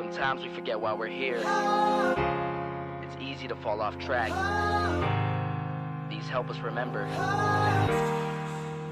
Sometimes we forget why we're here. It's easy to fall off track. These help us remember.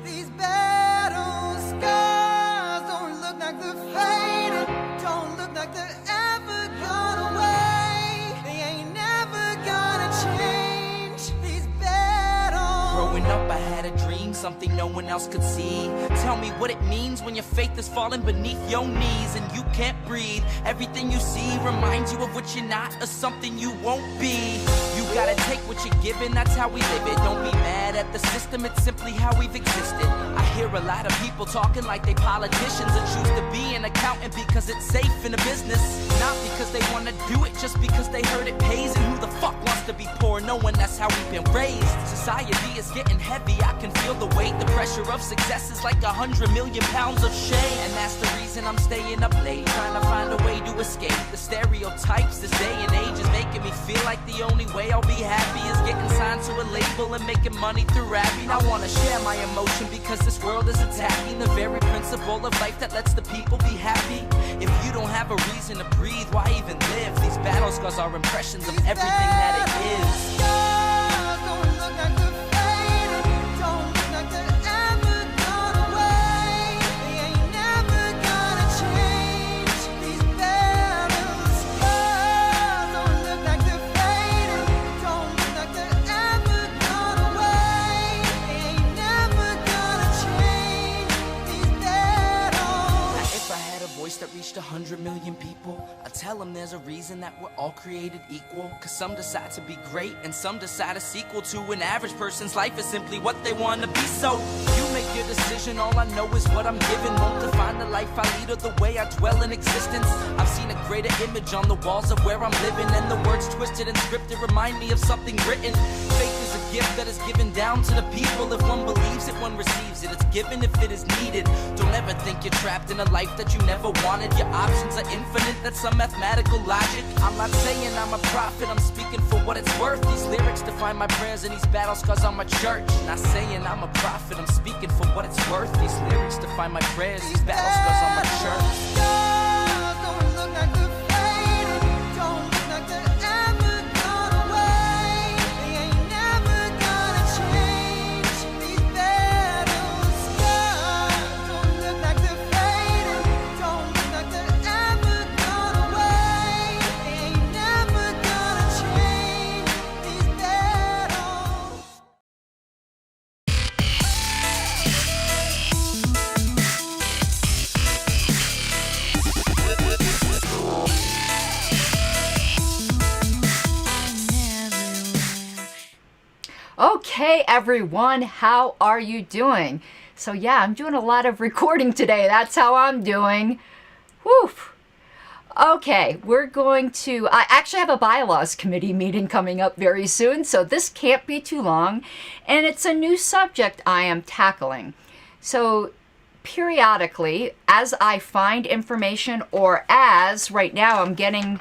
These battle scars don't look like they're faded, don't look like they're ever gone away. They ain't never gonna change. These battles. Growing up, I had a dream, something no one else could see. Tell me what it means when your faith is falling beneath your knees and you can't breathe. Everything you see reminds you of what you're not or something you won't be. You gotta take what you're given, that's how we live it. Don't be mad at the system, it's simply how we've existed. I hear a lot of people talking like they politicians or choose to be an accountant because it's safe in a business. Not because they wanna do it, just because they heard it pays. And who the fuck wants to be poor, knowing that's how we've been raised? Society is getting heavy, I can feel the weight. The pressure of success is like 100 million pounds of shame. And that's the reason I'm staying up late, trying to find a way to escape the stereotypes this day and age is making me feel like the only way I'll be happy is getting signed to a label and making money through rapping. I wanna share my emotion because this world is attacking the very principle of life that lets the people be happy. If you don't have a reason to breathe, why even live? These battle scars are impressions of everything that it is. Don't look like they're faded, don't look like they're ever gone away. They ain't never gonna change. These battle scars don't look like they're faded, don't look like they're ever gone away. They ain't never gonna change. These battles. Now, if I had a voice that reached 100 million people, I'd tell them there's a reason that we're all created equal. Cause some decide to be great and some decide a sequel to an average person's life is simply what they want to be. So you make your decision, all I know is what I'm given. Won't define the life I lead or the way I dwell in existence. I've seen a greater image on the walls of where I'm living, and the words twisted and scripted remind me of something written. Faith is a gift that is given down to the people. If one believes it, one receives it. It's given if it is needed. Don't ever think you're trapped in a life that you never wanted. Your options are infinite, that's some mathematical logic. I'm not saying I'm a prophet, I'm speaking for what it's worth. These lyrics define my prayers and these battle scars on my church. Not saying I'm a prophet, I'm speaking for what it's worth. These lyrics define my prayers, these battle scars on my church. Don't look like they're faded, don't look like they're ever gone away. They ain't never gonna change. These battle scars don't look like they're faded, don't look like they're ever gone away. They ain't never gonna change. These battles. Okay, everyone, how are you doing? So yeah, I'm doing a lot of recording today. That's how I'm doing. Whew. Okay, we're going to, I actually have a bylaws committee meeting coming up very soon, so this can't be too long. And it's a new subject I am tackling. So periodically, as I find information, or as right now I'm getting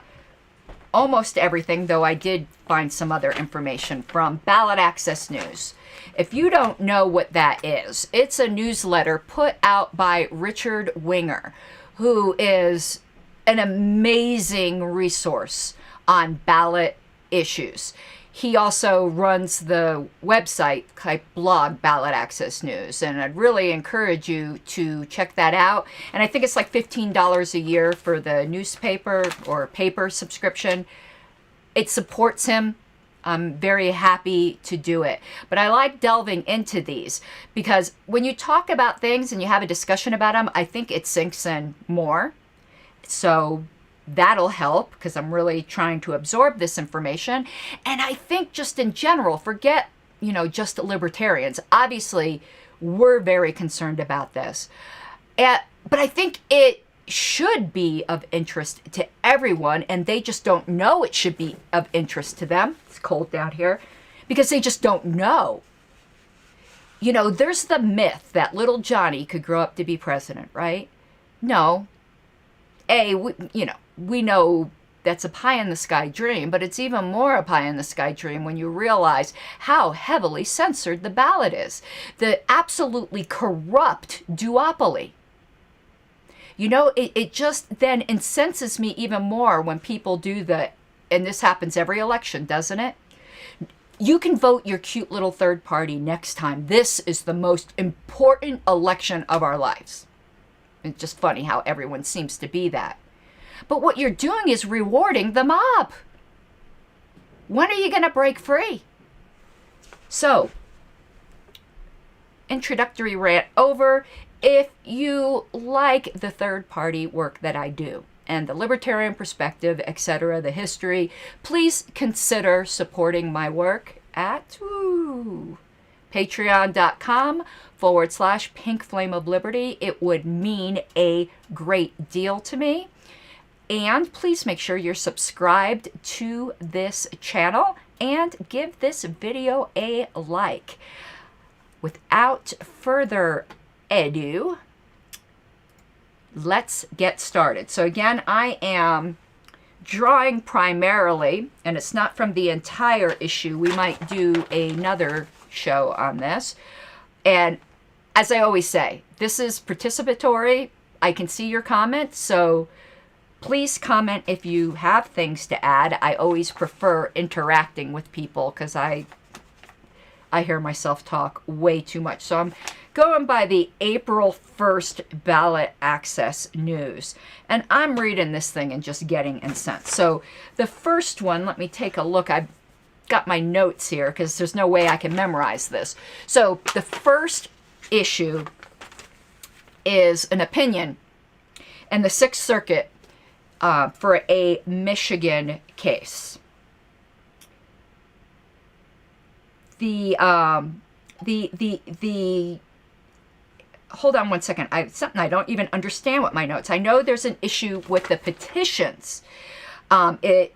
almost everything, though I did find some other information from Ballot Access News. If you don't know what that is, it's a newsletter put out by Richard Winger, who is an amazing resource on ballot issues. He also runs the website type blog Ballot Access News, and I'd really encourage you to check that out. And I think it's like $15 a year for the newspaper or paper subscription. It supports him. I'm very happy to do it. But I like delving into these because when you talk about things and you have a discussion about them, I think it sinks in more. So that'll help because I'm really trying to absorb this information. And I think just in general, forget, just libertarians. Obviously, we're very concerned about this. But I think it should be of interest to everyone, and they just don't know it should be of interest to them. It's cold down here because they just don't know. There's the myth that little Johnny could grow up to be president, right? No. We know that's a pie-in-the-sky dream, but it's even more a pie-in-the-sky dream when you realize how heavily censored the ballot is. The absolutely corrupt duopoly. You know, it just then incenses me even more when people do and this happens every election, doesn't it? You can vote your cute little third party next time. This is the most important election of our lives. It's just funny how everyone seems to be that. But what you're doing is rewarding the mob. When are you going to break free? So, introductory rant over. If you like the third party work that I do and the libertarian perspective, etc., the history, please consider supporting my work at patreon.com/Pink Flame of Liberty. It would mean a great deal to me. And please make sure you're subscribed to this channel and give this video a like. Without further ado, let's get started. So again, I am drawing primarily, and it's not from the entire issue. We might do another show on this. And as I always say, this is participatory. I can see your comments, so please comment if you have things to add. I always prefer interacting with people because I hear myself talk way too much. So I'm going by the April 1st ballot access news. And I'm reading this thing and just getting incensed. So the first one, let me take a look. I've got my notes here because there's no way I can memorize this. So the first issue is an opinion in the Sixth Circuit for a Michigan case. The hold on one second. I don't even understand what my notes. I know there's an issue with the petitions. The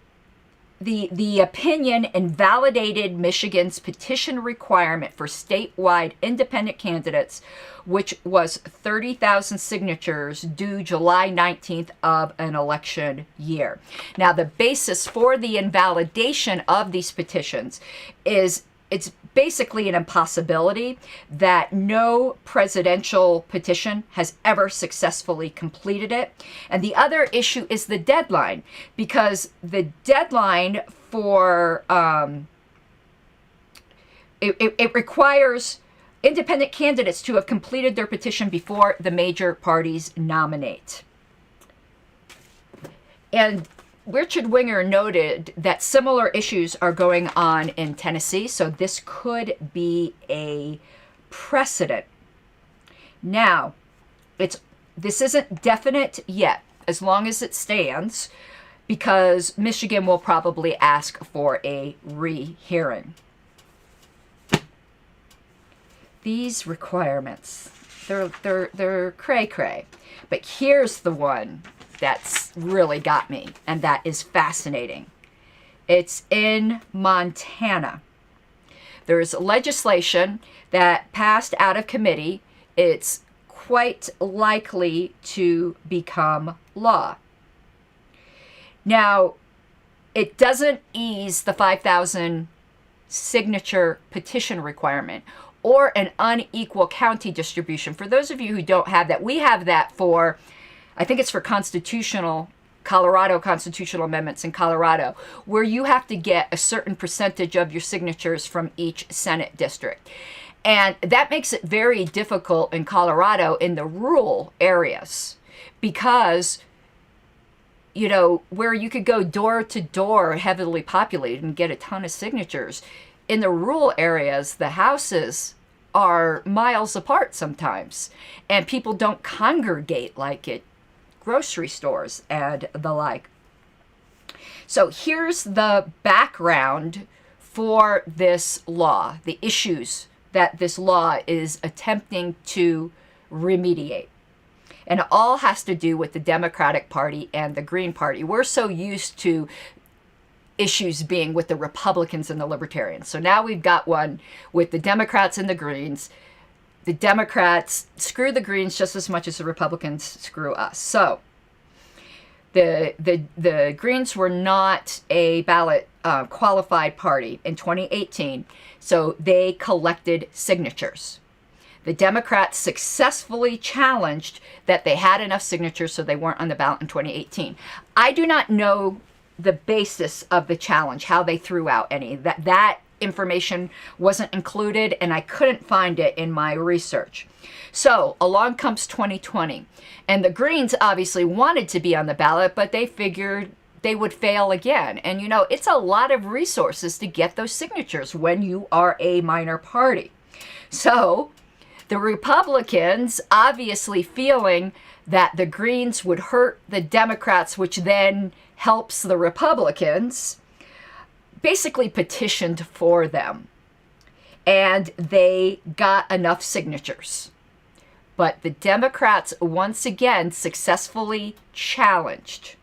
opinion invalidated Michigan's petition requirement for statewide independent candidates, which was 30,000 signatures due July 19th of an election year. Now, the basis for the invalidation of these petitions is it's basically an impossibility that no presidential petition has ever successfully completed it. And the other issue is the deadline, because the deadline for it requires independent candidates to have completed their petition before the major parties nominate. And Richard Winger noted that similar issues are going on in Tennessee, so this could be a precedent. Now, this isn't definite yet, as long as it stands, because Michigan will probably ask for a rehearing. These requirements, they're cray-cray. But here's the one that's really got me, and that is fascinating. It's in Montana. There's legislation that passed out of committee. It's quite likely to become law. Now, it doesn't ease the 5,000 signature petition requirement or an unequal county distribution. For those of you who don't have that, we have that for, I think it's for Colorado constitutional amendments in Colorado, where you have to get a certain percentage of your signatures from each Senate district. And that makes it very difficult in Colorado in the rural areas, because, you know, where you could go door to door, heavily populated, and get a ton of signatures, in the rural areas, the houses are miles apart sometimes, and people don't congregate like at grocery stores and the like. So here's the background for this law, the issues that this law is attempting to remediate. And it all has to do with the Democratic Party and the Green Party. We're so used to issues being with the Republicans and the Libertarians. So now we've got one with the Democrats and the Greens. The Democrats screw the Greens just as much as the Republicans screw us. So the Greens were not a ballot qualified party in 2018, so they collected signatures. The Democrats successfully challenged that they had enough signatures so they weren't on the ballot in 2018. I do not know the basis of the challenge, how they threw out any. That information wasn't included, and I couldn't find it in my research. So along comes 2020, and the Greens obviously wanted to be on the ballot, but they figured they would fail again. And you know, it's a lot of resources to get those signatures when you are a minor party. So the Republicans, obviously feeling that the Greens would hurt the Democrats, which then helps the Republicans, basically petitioned for them. And they got enough signatures. But the Democrats once again successfully challenged.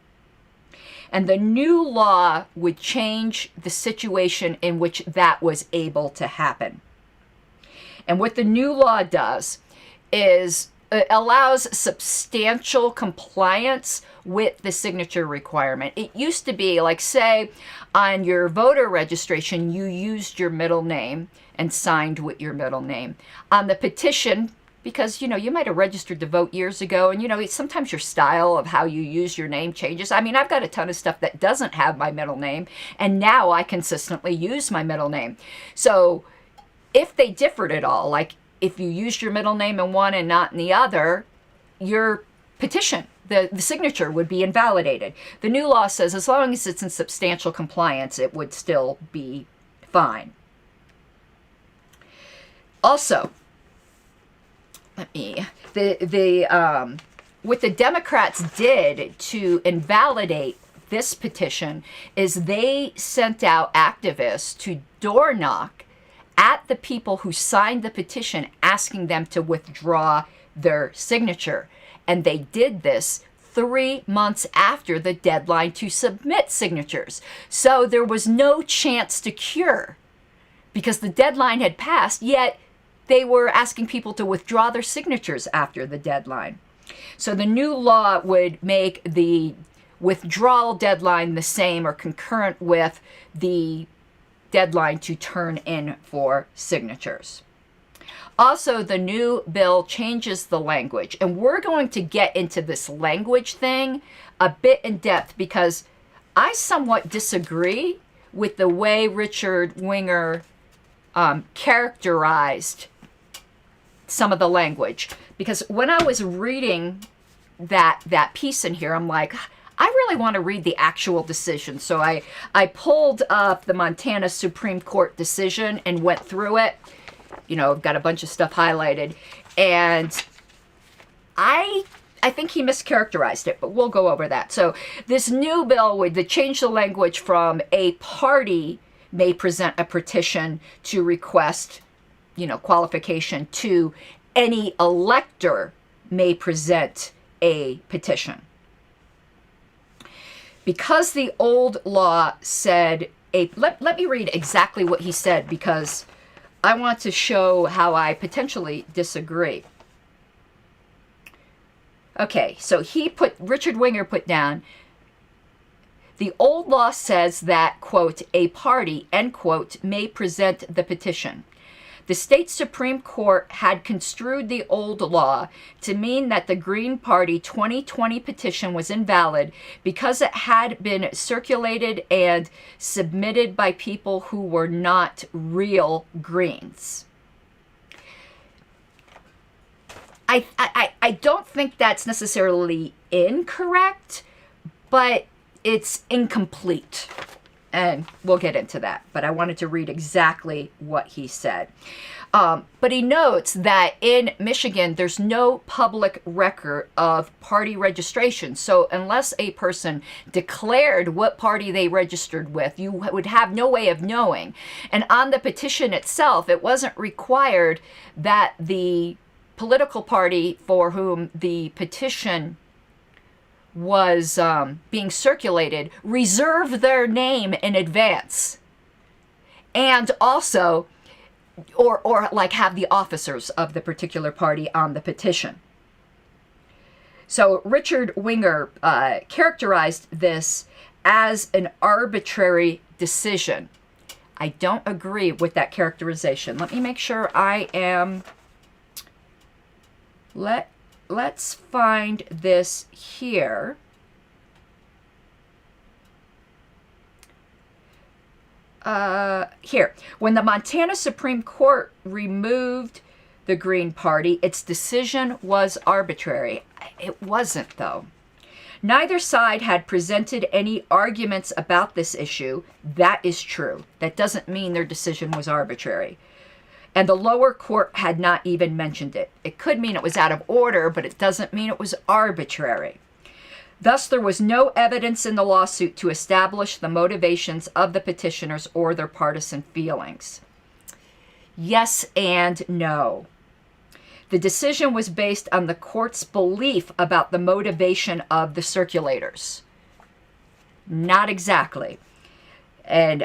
And the new law would change the situation in which that was able to happen. And what the new law does is it allows substantial compliance with the signature requirement. It used to be like, say, on your voter registration, you used your middle name and signed with your middle name. On the petition, because, you know, you might have registered to vote years ago, and, you know, sometimes your style of how you use your name changes. I mean, I've got a ton of stuff that doesn't have my middle name, and now I consistently use my middle name. So if they differed at all, like if you used your middle name in one and not in the other, your petition, the signature would be invalidated. The new law says as long as it's in substantial compliance, it would still be fine. Also, what the Democrats did to invalidate this petition is they sent out activists to door knock at the people who signed the petition, asking them to withdraw their signature. And they did this 3 months after the deadline to submit signatures. So there was no chance to cure because the deadline had passed, yet they were asking people to withdraw their signatures after the deadline. So the new law would make the withdrawal deadline the same or concurrent with the deadline to turn in for signatures. Also, the new bill changes the language, and we're going to get into this language thing a bit in depth because I somewhat disagree with the way Richard Winger characterized some of the language. Because when I was reading that piece in here, I'm like, I really want to read the actual decision. So I pulled up the Montana Supreme Court decision and went through it. You know, I've got a bunch of stuff highlighted. And I think he mischaracterized it, but we'll go over that. So this new bill would change the language from a party may present a petition to request, you know, qualification to any elector may present a petition. Because the old law said, let me read exactly what he said because I want to show how I potentially disagree. Okay, so Richard Winger put down, the old law says that, quote, a party, end quote, may present the petition. The state Supreme Court had construed the old law to mean that the Green Party 2020 petition was invalid because it had been circulated and submitted by people who were not real Greens. I don't think that's necessarily incorrect, but it's incomplete. And we'll get into that. But I wanted to read exactly what he said. But he notes that in Michigan, there's no public record of party registration. So unless a person declared what party they registered with, you would have no way of knowing. And on the petition itself, it wasn't required that the political party for whom the petition was being circulated reserve their name in advance, and also or like have the officers of the particular party on the petition. So Richard Winger characterized this as an arbitrary decision. I don't agree with that characterization. Let me make sure I am Let's find this here. Here. When the Montana Supreme Court removed the Green Party, its decision was arbitrary. It wasn't, though. Neither side had presented any arguments about this issue. That is true. That doesn't mean their decision was arbitrary. And the lower court had not even mentioned it. It could mean it was out of order, but it doesn't mean it was arbitrary. Thus, there was no evidence in the lawsuit to establish the motivations of the petitioners or their partisan feelings. Yes and no. The decision was based on the court's belief about the motivation of the circulators. Not exactly. And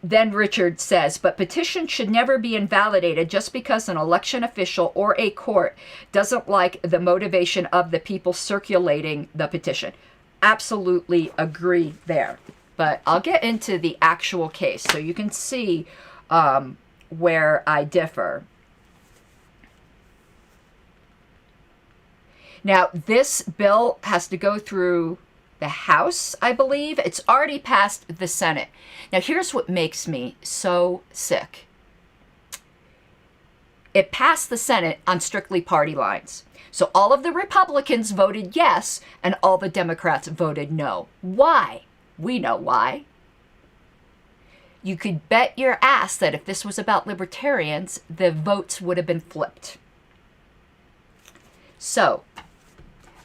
then Richard says, but petitions should never be invalidated just because an election official or a court doesn't like the motivation of the people circulating the petition. Absolutely agree there. But I'll get into the actual case so you can see where I differ. Now, this bill has to go through the House, I believe. It's already passed the Senate. Now, here's what makes me so sick. It passed the Senate on strictly party lines. So all of the Republicans voted yes, and all the Democrats voted no. Why? We know why. You could bet your ass that if this was about libertarians, the votes would have been flipped. So,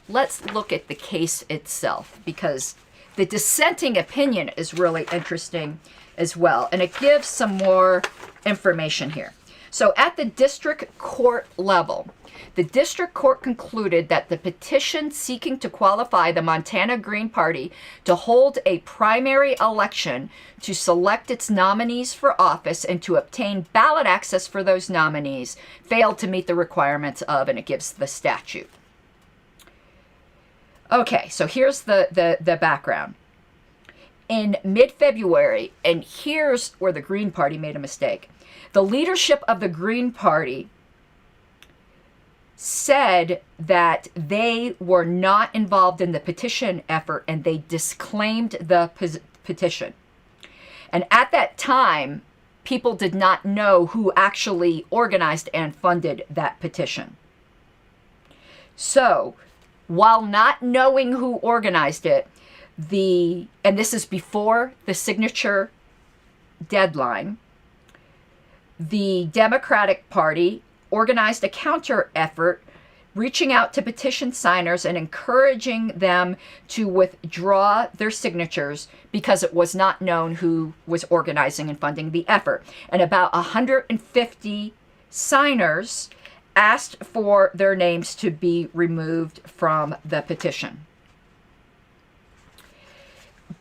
let's look at the case itself, because the dissenting opinion is really interesting as well, and it gives some more information here. So at the district court level, the district court concluded that the petition seeking to qualify the Montana Green Party to hold a primary election to select its nominees for office and to obtain ballot access for those nominees failed to meet the requirements of, and it gives the statute. Okay, so here's the background. In mid-February, and here's where the Green Party made a mistake, the leadership of the Green Party said that they were not involved in the petition effort and they disclaimed the petition. And at that time, people did not know who actually organized and funded that petition. So, while not knowing who organized it, and this is before the signature deadline, the Democratic Party organized a counter effort, reaching out to petition signers and encouraging them to withdraw their signatures because it was not known who was organizing and funding the effort. And about 150 signers asked for their names to be removed from the petition.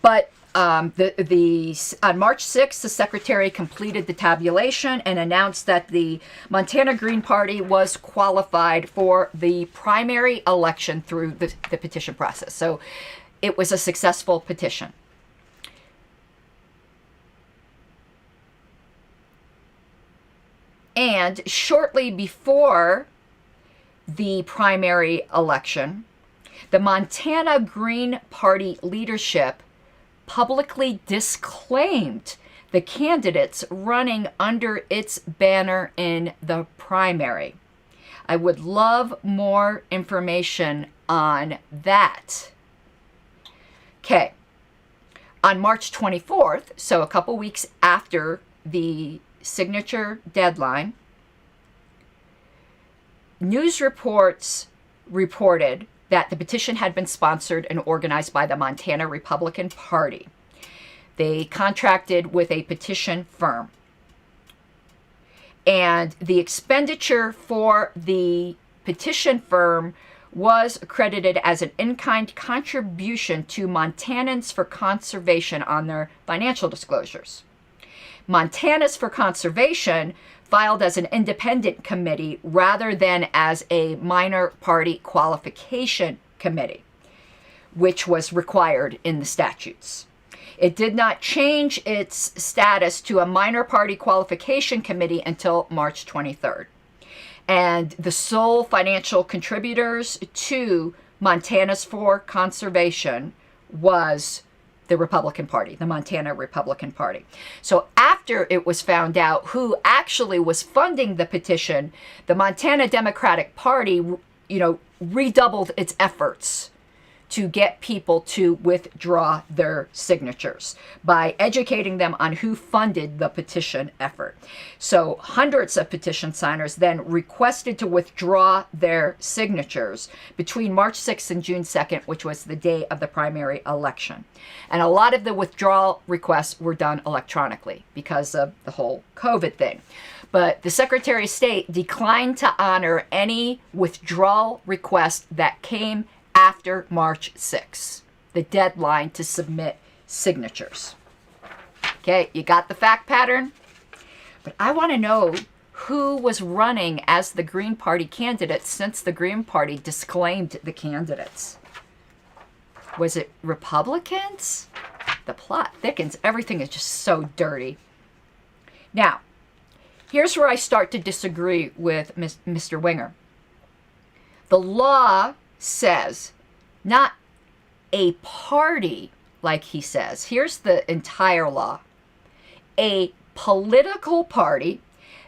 But on March 6th, the secretary completed the tabulation and announced that the Montana Green Party was qualified for the primary election through the petition process. So it was a successful petition. And shortly before the primary election, the Montana Green Party leadership publicly disclaimed the candidates running under its banner in the primary. I would love more information on that. Okay. On March 24th, so a couple weeks after the signature deadline, news reports reported that the petition had been sponsored and organized by the Montana Republican Party. They contracted with a petition firm. And the expenditure for the petition firm was accredited as an in-kind contribution to Montanans for Conservation on their financial disclosures. Montanans for Conservation filed as an independent committee rather than as a minor party qualification committee, which was required in the statutes. It did not change its status to a minor party qualification committee until March 23rd. And the sole financial contributors to Montana's for Conservation was the Republican Party, the Montana Republican Party. So after it was found out who actually was funding the petition, the Montana Democratic Party, redoubled its efforts to get people to withdraw their signatures by educating them on who funded the petition effort. So hundreds of petition signers then requested to withdraw their signatures between March 6th and June 2nd, which was the day of the primary election. And a lot of the withdrawal requests were done electronically because of the whole COVID thing. But the Secretary of State declined to honor any withdrawal request that came after March 6th, the deadline to submit signatures. Okay, you got the fact pattern? But I want to know who was running as the Green Party candidate since the Green Party disclaimed the candidates. Was it Republicans? The plot thickens. Everything is just so dirty. Now, here's where I start to disagree with Mr. Winger. The law says not a party, like he says. Here's the entire law. A political party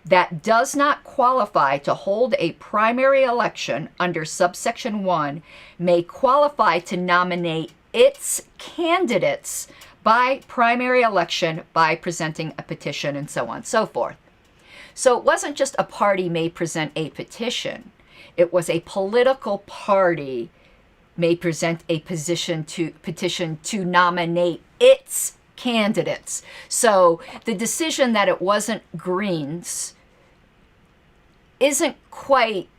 that does not qualify to hold a primary election under subsection 1 may qualify to nominate its candidates by primary election by presenting a petition and so on and so forth. So it wasn't just a party may present a petition. It was a political party may present a petition to nominate its candidates. So the decision that it wasn't Greens isn't quite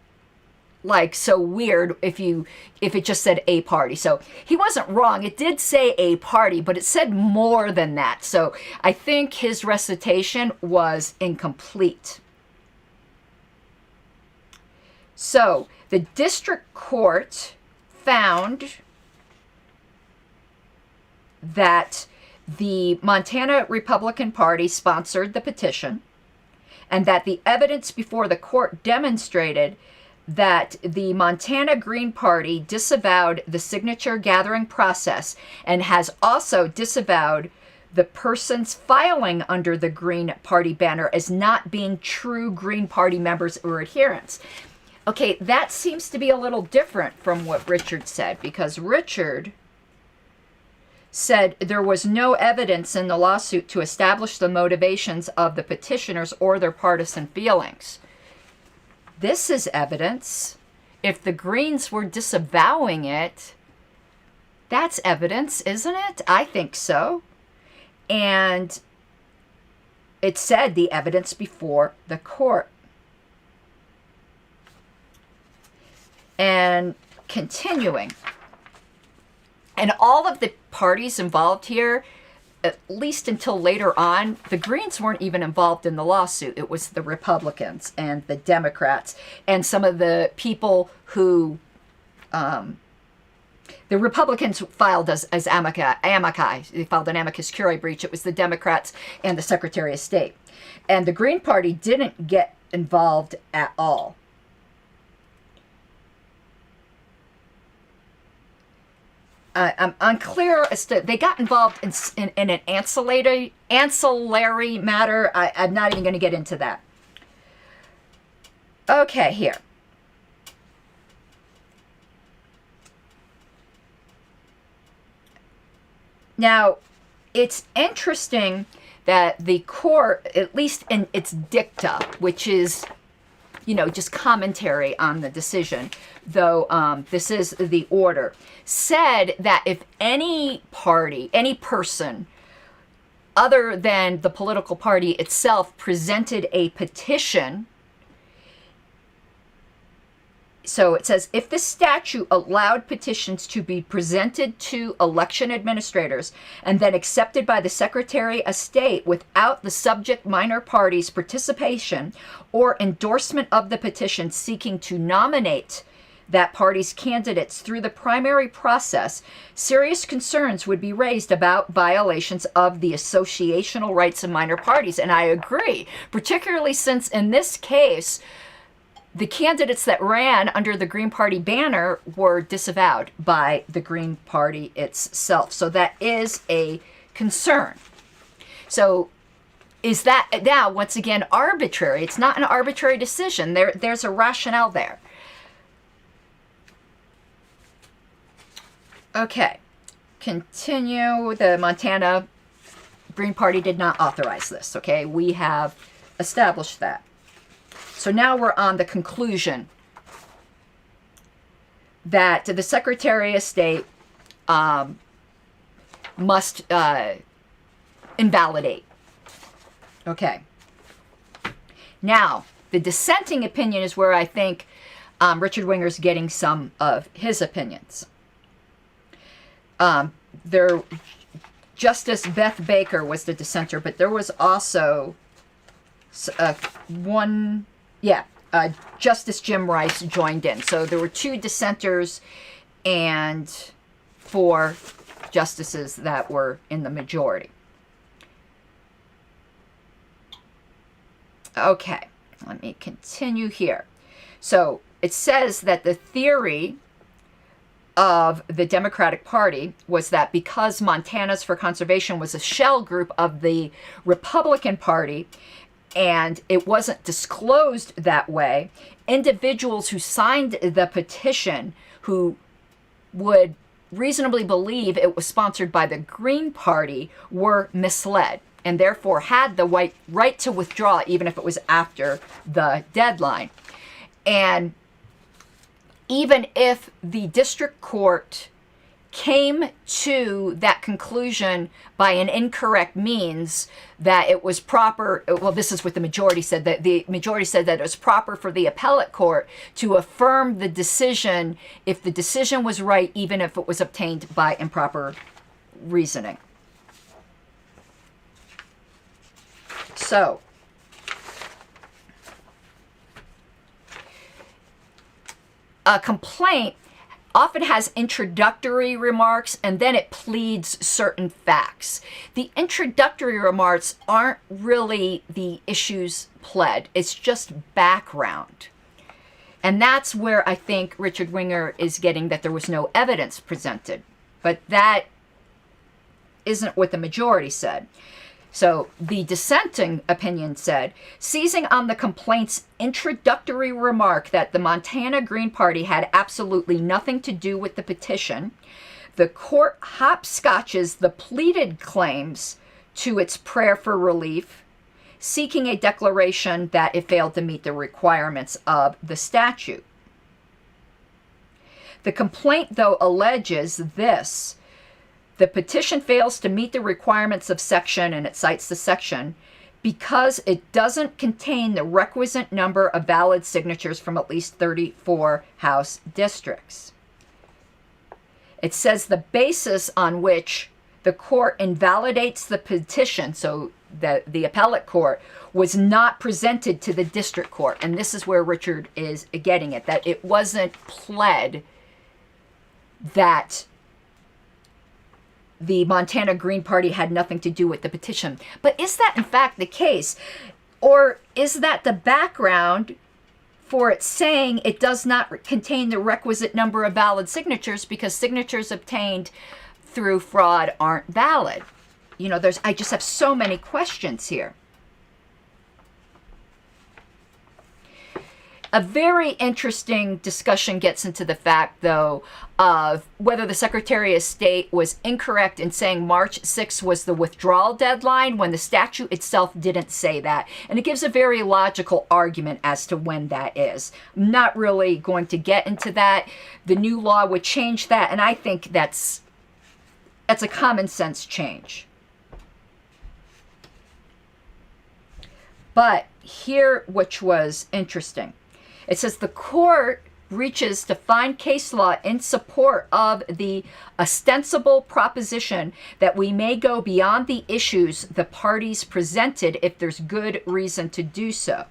like so weird if it just said a party. So he wasn't wrong. It did say a party, but it said more than that. So I think his recitation was incomplete. So the district court found that the Montana Republican Party sponsored the petition and that the evidence before the court demonstrated that the Montana Green Party disavowed the signature gathering process and has also disavowed the persons filing under the Green Party banner as not being true Green Party members or adherents. Okay, that seems to be a little different from what Richard said, because Richard said there was no evidence in the lawsuit to establish the motivations of the petitioners or their partisan feelings. This is evidence. If the Greens were disavowing it, that's evidence, isn't it? I think so. And it said the evidence before the court. And continuing, and all of the parties involved here, at least until later on, the Greens weren't even involved in the lawsuit. It was the Republicans and the Democrats and some of the people who, the Republicans filed as amici. They filed an amicus curiae breach. It was the Democrats and the Secretary of State. And the Green Party didn't get involved at all. I'm unclear as to, they got involved in an ancillary matter. I'm not even going to get into that. Okay, here. Now, it's interesting that the court, at least in its dicta, which is, just commentary on the decision, though this is the order, said that if any party, any person other than the political party itself presented a petition, so it says, if the statute allowed petitions to be presented to election administrators and then accepted by the Secretary of State without the subject minor party's participation or endorsement of the petition seeking to nominate that party's candidates through the primary process, serious concerns would be raised about violations of the associational rights of minor parties. And I agree, particularly since in this case, the candidates that ran under the Green Party banner were disavowed by the Green Party itself. So that is a concern. So is that now, once again, arbitrary? It's not an arbitrary decision. There's a rationale there. Okay, continue. The Montana Green Party did not authorize this, okay? We have established that. So now we're on the conclusion that the Secretary of State must invalidate. Okay. Now, the dissenting opinion is where I think Richard Winger's getting some of his opinions. Justice Beth Baker was the dissenter, but there was also Justice Jim Rice joined in. So there were 2 dissenters and 4 justices that were in the majority. Okay, let me continue here. So it says that the theory of the Democratic Party was that because Montana's for Conservation was a shell group of the Republican Party and it wasn't disclosed that way, individuals who signed the petition who would reasonably believe it was sponsored by the Green Party were misled and therefore had the right to withdraw even if it was after the deadline. And even if the district court came to that conclusion by an incorrect means, that it was proper, well, this is what the majority said, that the majority said that it was proper for the appellate court to affirm the decision if the decision was right, even if it was obtained by improper reasoning. So, a complaint often has introductory remarks and then it pleads certain facts. The introductory remarks aren't really the issues pled, it's just background. And that's where I think Richard Winger is getting that there was no evidence presented. But that isn't what the majority said. So the dissenting opinion said, seizing on the complaint's introductory remark that the Montana Green Party had absolutely nothing to do with the petition, the court hopscotches the pleaded claims to its prayer for relief, seeking a declaration that it failed to meet the requirements of the statute. The complaint, though, alleges this: the petition fails to meet the requirements of section, and it cites the section, because it doesn't contain the requisite number of valid signatures from at least 34 House districts. It says the basis on which the court invalidates the petition, so the appellate court, was not presented to the district court. And this is where Richard is getting it, that it wasn't pled that the Montana Green Party had nothing to do with the petition. But is that in fact the case? Or is that the background for it saying it does not contain the requisite number of valid signatures because signatures obtained through fraud aren't valid? You know, I just have so many questions here. A very interesting discussion gets into the fact, though, of whether the Secretary of State was incorrect in saying March 6th was the withdrawal deadline when the statute itself didn't say that. And it gives a very logical argument as to when that is. I'm not really going to get into that. The new law would change that, and I think that's a common sense change. But here, which was interesting. It says the court reaches to find case law in support of the ostensible proposition that we may go beyond the issues the parties presented if there's good reason to do so.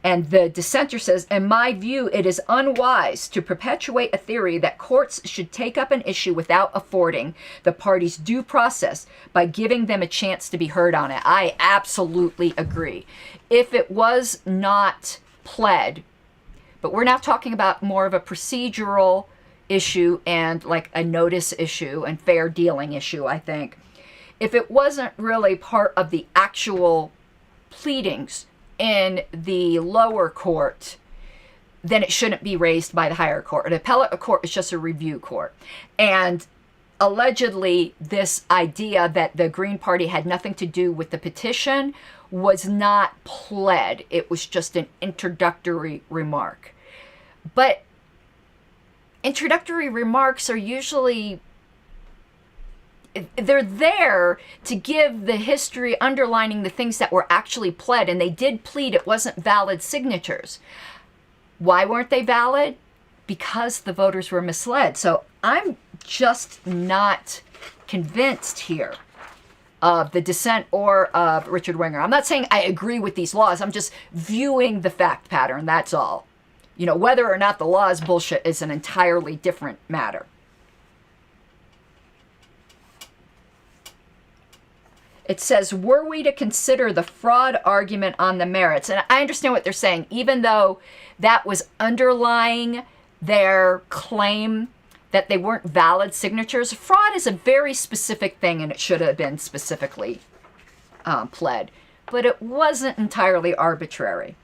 And the dissenter says, in my view, it is unwise to perpetuate a theory that courts should take up an issue without affording the parties due process by giving them a chance to be heard on it. I absolutely agree. If it was not pled. But we're now talking about more of a procedural issue and like a notice issue and fair dealing issue, I think. If it wasn't really part of the actual pleadings in the lower court, then it shouldn't be raised by the higher court. An appellate court is just a review court. And allegedly, this idea that the Green Party had nothing to do with the petition was not pled. It was just an introductory remark. But introductory remarks are usually, they're there to give the history underlining the things that were actually pled, and they did plead it wasn't valid signatures. Why weren't they valid? Because the voters were misled. So I'm just not convinced here of the dissent or of Richard Winger. I'm not saying I agree with these laws. I'm just viewing the fact pattern, that's all. You know, whether or not the law is bullshit is an entirely different matter. It says, were we to consider the fraud argument on the merits? And I understand what they're saying, even though that was underlying their claim that they weren't valid signatures. Fraud is a very specific thing, and it should have been specifically pled. But it wasn't entirely arbitrary.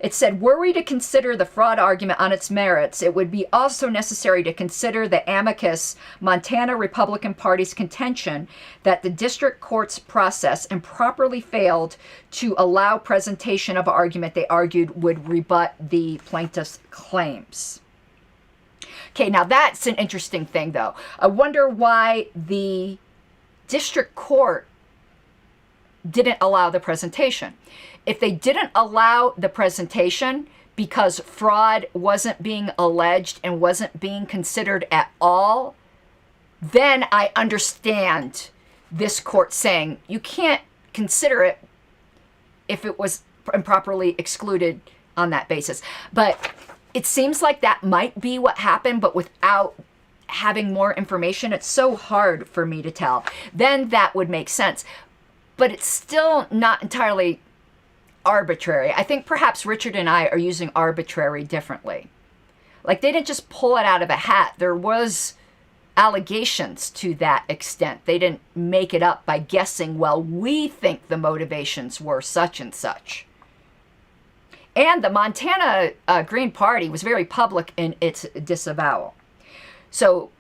It said, were we to consider the fraud argument on its merits, it would be also necessary to consider the amicus Montana Republican Party's contention that the district court's process improperly failed to allow presentation of argument they argued would rebut the plaintiff's claims. Okay, now that's an interesting thing, though. I wonder why the district court didn't allow the presentation. If they didn't allow the presentation because fraud wasn't being alleged and wasn't being considered at all, then I understand this court saying you can't consider it if it was improperly excluded on that basis. But it seems like that might be what happened, but without having more information, it's so hard for me to tell. Then that would make sense. But it's still not entirely arbitrary. I think perhaps Richard and I are using arbitrary differently. Like, they didn't just pull it out of a hat. There was allegations to that extent. They didn't make it up by guessing, well, we think the motivations were such and such. And the Montana Green Party was very public in its disavowal. So,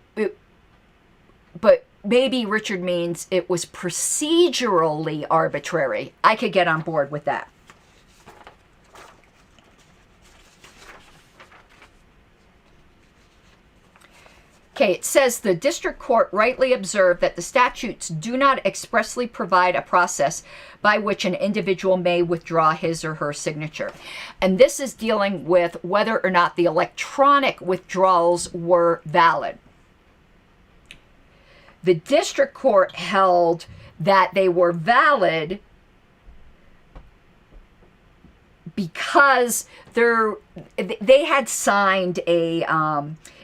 but maybe Richard means it was procedurally arbitrary. I could get on board with that. Okay, it says the district court rightly observed that the statutes do not expressly provide a process by which an individual may withdraw his or her signature. And this is dealing with whether or not the electronic withdrawals were valid. The district court held that they were valid because they had signed a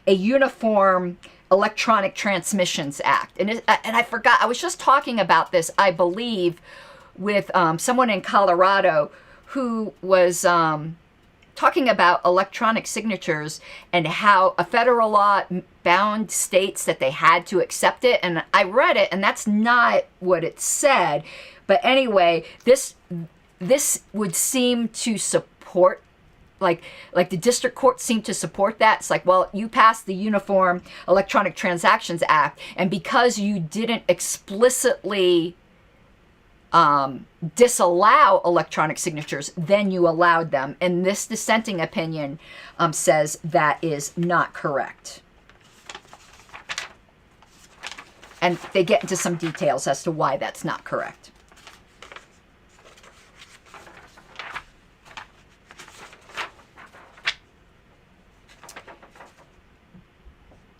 Uniform Electronic Transmissions Act. And I forgot, I was just talking about this, I believe, with someone in Colorado who was talking about electronic signatures and how a federal law bound states that they had to accept it. And I read it, and that's not what it said. But anyway, this would seem to support, like the district court seemed to support that. It's like, well, you passed the Uniform Electronic Transactions Act, and because you didn't explicitly disallow electronic signatures, then you allowed them. And this dissenting opinion says that is not correct. And they get into some details as to why that's not correct.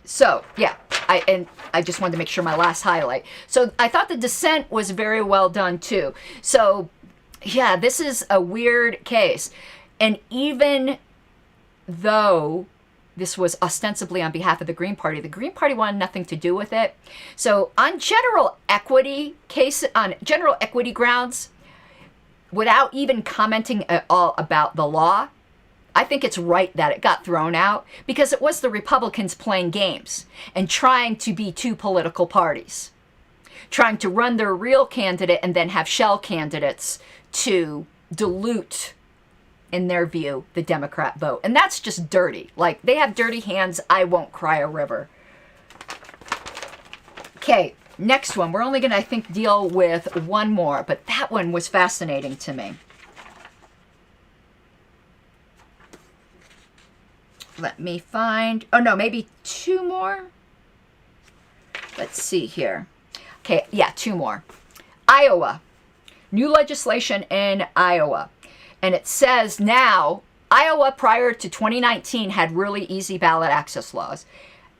So, yeah, I just wanted to make sure my last highlight. So I thought the dissent was very well done too. So, yeah, this is a weird case. And even though this was ostensibly on behalf of the Green Party wanted nothing to do with it. So on general equity grounds, without even commenting at all about the law, I think it's right that it got thrown out because it was the Republicans playing games and trying to be two political parties, trying to run their real candidate and then have shell candidates to dilute, in their view, the Democrat vote. And that's just dirty. Like, they have dirty hands. I won't cry a river. Okay, next one. We're only going to, I think, deal with one more, but that one was fascinating to me. Let me find, oh no, maybe two more. Let's see here. Okay, yeah, two more. Iowa. New legislation in Iowa. And it says now, Iowa prior to 2019 had really easy ballot access laws.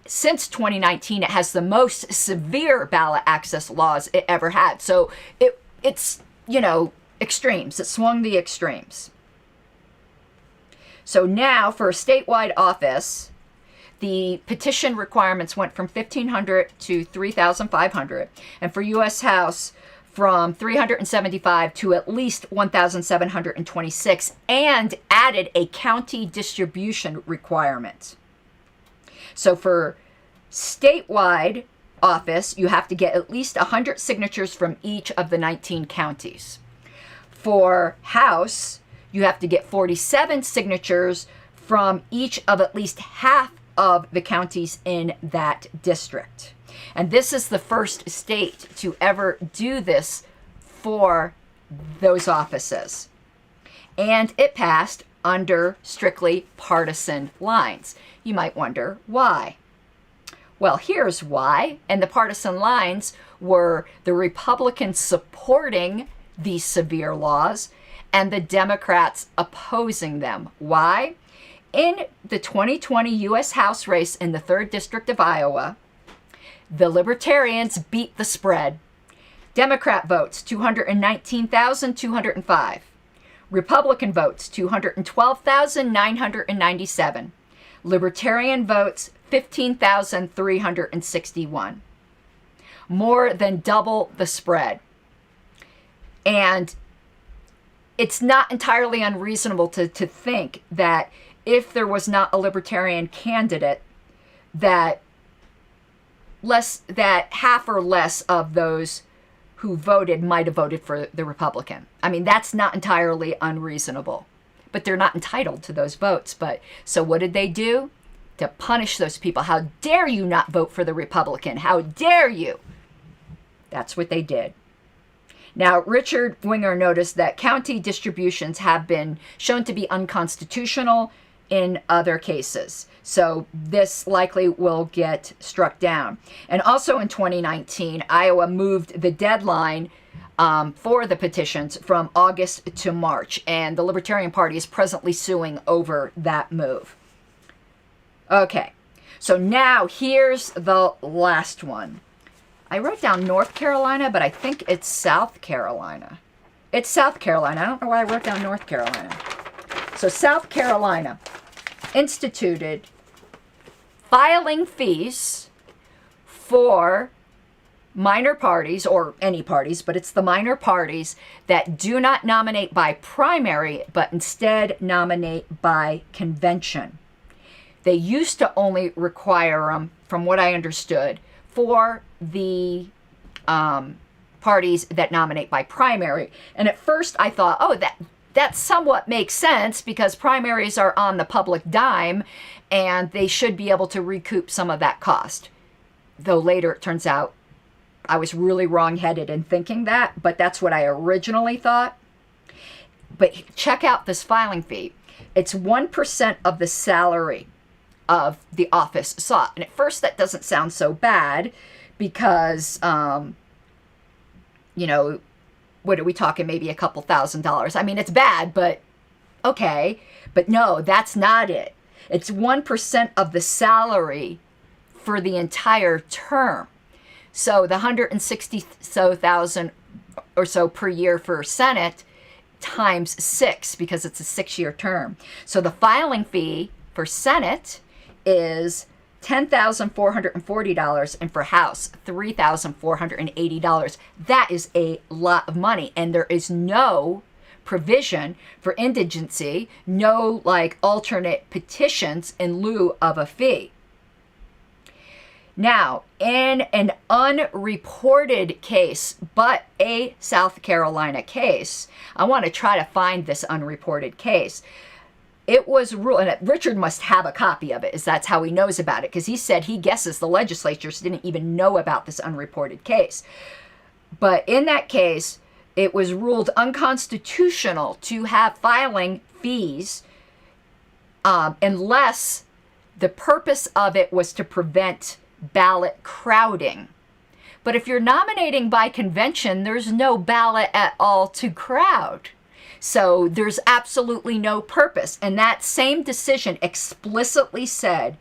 Since 2019, it has the most severe ballot access laws it ever had. So it's, you know, extremes. It swung the extremes. So now for a statewide office, the petition requirements went from 1,500 to 3,500. And for U.S. House, from 375 to at least 1,726, and added a county distribution requirement. So for statewide office, you have to get at least 100 signatures from each of the 19 counties. For House, you have to get 47 signatures from each of at least half of the counties in that district. And this is the first state to ever do this for those offices. And it passed under strictly partisan lines. You might wonder why. Well, here's why. And the partisan lines were the Republicans supporting these severe laws and the Democrats opposing them. Why? In the 2020 U.S. House race in the 3rd District of Iowa, the Libertarians beat the spread. Democrat votes, 219,205. Republican votes, 212,997. Libertarian votes, 15,361. More than double the spread. And it's not entirely unreasonable to think that if there was not a Libertarian candidate, that half or less of those who voted might have voted for the Republican. I mean, that's not entirely unreasonable, but they're not entitled to those votes. But so what did they do? To punish those people. How dare you not vote for the Republican? How dare you? That's what they did. Now, Richard Winger noticed that county distributions have been shown to be unconstitutional in other cases. So this likely will get struck down. And also in 2019, Iowa moved the deadline for the petitions from August to March. And the Libertarian Party is presently suing over that move. Okay, so now here's the last one. I wrote down North Carolina, but I think it's South Carolina. It's South Carolina. I don't know why I wrote down North Carolina. So South Carolina instituted filing fees for minor parties, or any parties, but it's the minor parties that do not nominate by primary, but instead nominate by convention. They used to only require them, from what I understood, for the parties that nominate by primary. And at first I thought, oh, that somewhat makes sense because primaries are on the public dime and they should be able to recoup some of that cost. Though later it turns out I was really wrong-headed in thinking that, but that's what I originally thought. But check out this filing fee. It's 1% of the salary of the office sought. And at first that doesn't sound so bad because, you know, what are we talking? Maybe a couple $1,000s. I mean, it's bad, but okay. But no, that's not it. It's 1% of the salary for the entire term. So the $160,000 or so per year for Senate times 6 because it's a 6-year term. So the filing fee for Senate is $10,440, and for House, $3,480. That is a lot of money, and there is no provision for indigency, no like alternate petitions in lieu of a fee. Now, in an unreported case, but a South Carolina case, I want to try to find this unreported case. It was ruled, and Richard must have a copy of it, as that's how he knows about it, because he said he guesses the legislatures didn't even know about this unreported case. But in that case, it was ruled unconstitutional to have filing fees unless the purpose of it was to prevent ballot crowding. But if you're nominating by convention, there's no ballot at all to crowd. So there's absolutely no purpose. And that same decision explicitly said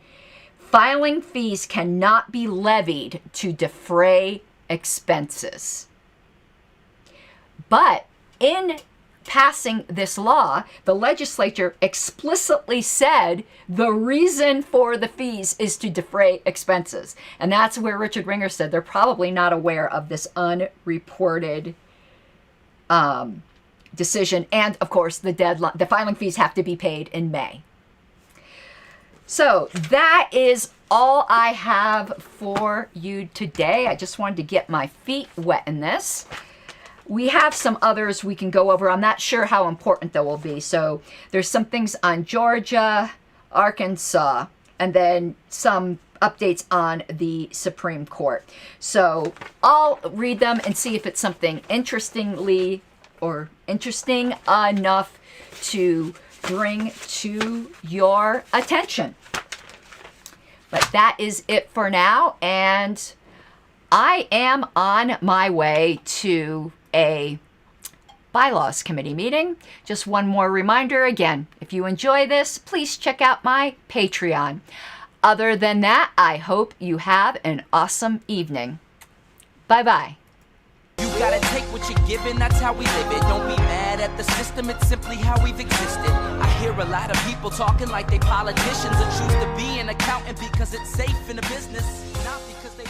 filing fees cannot be levied to defray expenses. But in passing this law, the legislature explicitly said the reason for the fees is to defray expenses. And that's where Richard Ringer said they're probably not aware of this unreported decision. And of course, the deadline, the filing fees have to be paid in May. So that is all I have for you today. I just wanted to get my feet wet in this. We have some others we can go over. I'm not sure how important they will be. So there's some things on Georgia, Arkansas, and then some updates on the Supreme Court. So I'll read them and see if it's something interesting enough to bring to your attention. But that is it for now, and I am on my way to a bylaws committee meeting. Just one more reminder again, if you enjoy this, please check out my Patreon. Other than that, I hope you have an awesome evening. Bye-bye. You gotta take what you're given, that's how we live it. Don't be mad at the system, it's simply how we've existed. I hear a lot of people talking like they politicians and choose to be an accountant because it's safe in the business. Not